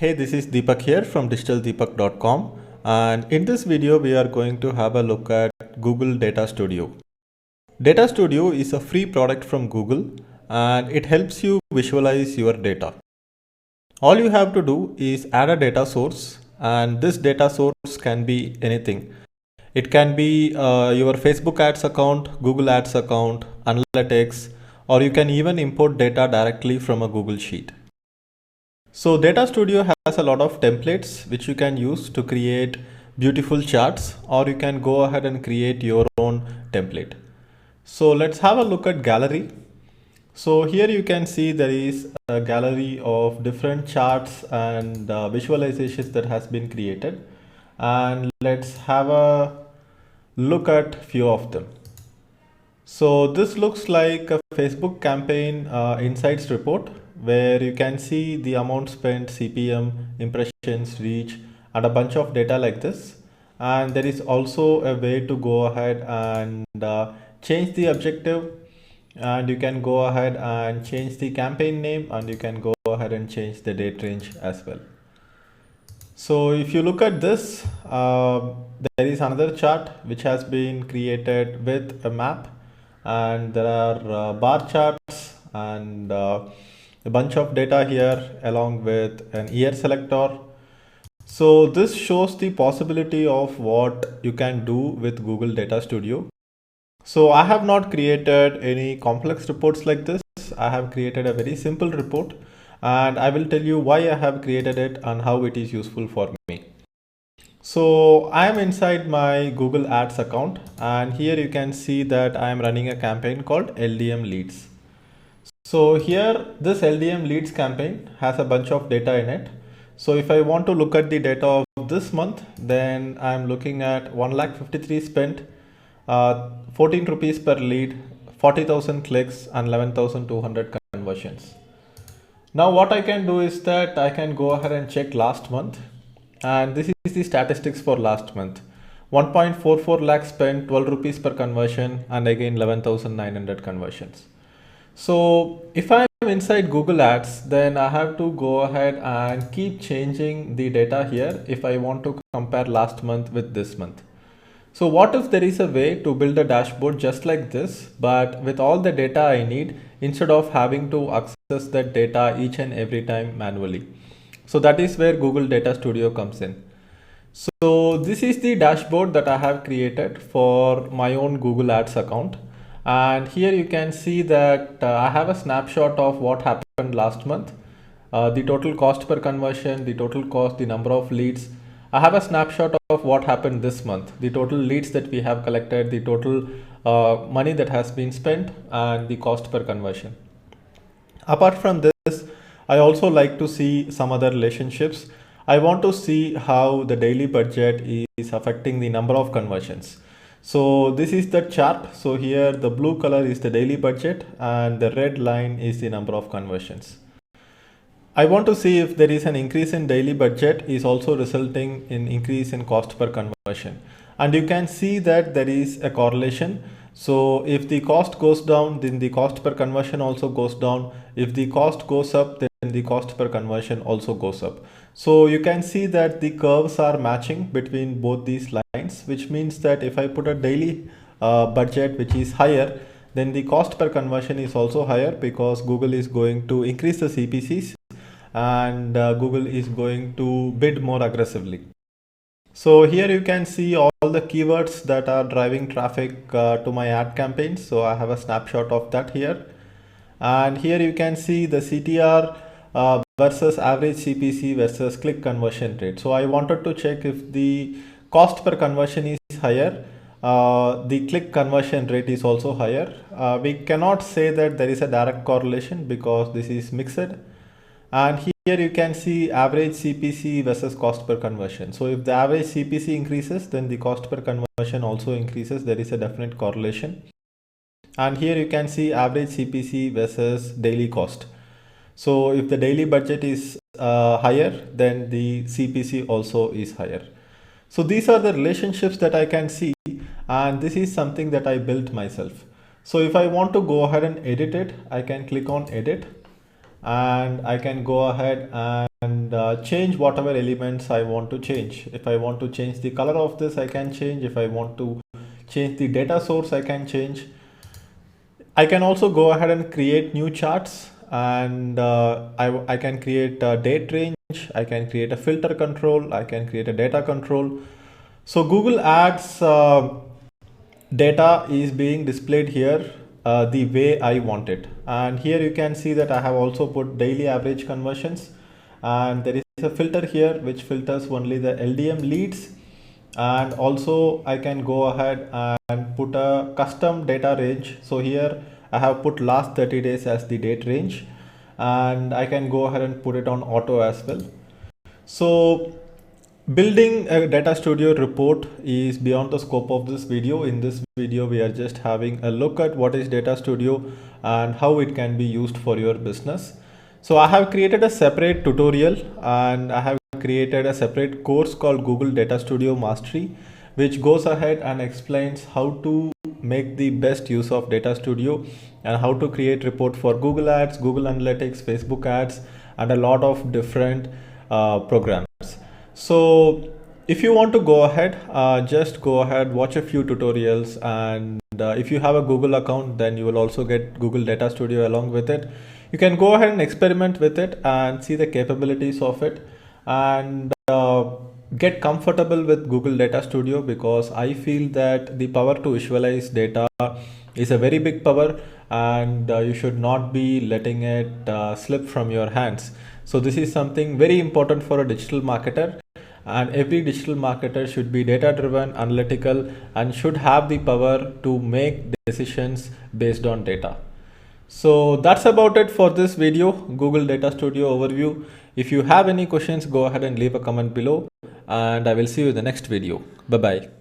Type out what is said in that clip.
Hey, this is Deepak here from digitaldeepak.com, and in this video we are going to have a look at Google Data Studio. Data Studio is a free product from Google and it helps you visualize your data. All you have to do is add a data source, and this data source can be anything. It can be your Facebook ads account, Google ads account, analytics, or you can even import data directly from a Google Sheet. So Data Studio has a lot of templates which you can use to create beautiful charts, or you can go ahead and create your own template. So let's have a look at gallery. So here you can see there is a gallery of different charts and visualizations that has been created. And let's have a look at few of them. So this looks like a Facebook campaign insights report where you can see the amount spent, CPM, impressions, reach, and a bunch of data like this. And there is also a way to go ahead and change the objective, and you can go ahead and change the campaign name, and you can go ahead and change the date range as well. So if you look at this, there is another chart which has been created with a map, and there are bar charts and a bunch of data here along with an year selector. So this shows the possibility of what you can do with Google Data Studio. So I have not created any complex reports like this. I have created a very simple report, and I will tell you why I have created it and how it is useful for me. So I am inside my Google Ads account, and here you can see that I am running a campaign called LDM Leads. So here this LDM Leads campaign has a bunch of data in it. So if I want to look at the data of this month, then I am looking at 1,53,000 spent, 14 rupees per lead, 40,000 clicks, and 11,200 conversions. Now what I can do is that I can go ahead and check last month, and this is the statistics for last month. 1.44 lakh spent, 12 rupees per conversion, and again 11,900 conversions. So if I'm inside Google Ads, then I have to go ahead and keep changing the data here if I want to compare last month with this month. So what if there is a way to build a dashboard just like this, but with all the data I need, instead of having to access that data each and every time manually? So that is where Google Data Studio comes in. So this is the dashboard that I have created for my own Google Ads account. And here you can see that I have a snapshot of what happened last month, the total cost per conversion, the total cost, the number of leads. I have a snapshot of what happened this month, the total leads that we have collected, the total money that has been spent, and the cost per conversion. Apart from this, I also like to see some other relationships. I want to see how the daily budget is affecting the number of conversions. So this is the chart. So here the blue color is the daily budget and the red line is the number of conversions. I want to see if there is an increase in daily budget is also resulting in increase in cost per conversion. And you can see that there is a correlation. So if the cost goes down, then the cost per conversion also goes down. If the cost goes up, then the cost per conversion also goes up. So you can see that the curves are matching between both these lines, which means that if I put a daily budget which is higher, then the cost per conversion is also higher because Google is going to increase the CPCs and Google is going to bid more aggressively. So here you can see all the keywords that are driving traffic to my ad campaigns. So I have a snapshot of that here. And here you can see the CTR versus average CPC versus click conversion rate. So I wanted to check if the cost per conversion is higher, the click conversion rate is also higher. We cannot say that there is a direct correlation because this is mixed. And here you can see average CPC versus cost per conversion. So if the average CPC increases, then the cost per conversion also increases. There is a definite correlation. And here you can see average CPC versus daily cost. So if the daily budget is higher, then the CPC also is higher. So these are the relationships that I can see, and this is something that I built myself. So if I want to go ahead and edit it, I can click on edit. and I can go ahead and change whatever elements I want to change. If I want to change the color of this, I can change. If I want to change the data source, I can change. I can also go ahead and create new charts, and I can create a date range, I can create a filter control, I can create a data control. So Google Ads data is being displayed here the way I want it. And here you can see that I have also put daily average conversions, and there is a filter here which filters only the LDM leads. And also I can go ahead and put a custom data range. So here I have put last 30 days as the date range, and I can go ahead and put it on auto as well. So building a data studio report is beyond the scope of this video. In this video we are just having a look at what is data studio and how it can be used for your business. So I have created a separate tutorial, and I have created a separate course called Google Data Studio Mastery, which goes ahead and explains how to make the best use of Data Studio and how to create report for Google Ads, Google Analytics, Facebook Ads, and a lot of different programs. So if you want to go ahead, just go ahead, watch a few tutorials, and if you have a Google account, then you will also get Google Data Studio along with it. You can go ahead and experiment with it and see the capabilities of it, and get comfortable with Google Data Studio, because I feel that the power to visualize data is a very big power, and you should not be letting it slip from your hands. So this is something very important for a digital marketer, and every digital marketer should be data driven, analytical, and should have the power to make decisions based on data. So that's about it for this video, Google Data Studio overview. If you have any questions, go ahead and leave a comment below, and I will see you in the next video. Bye bye.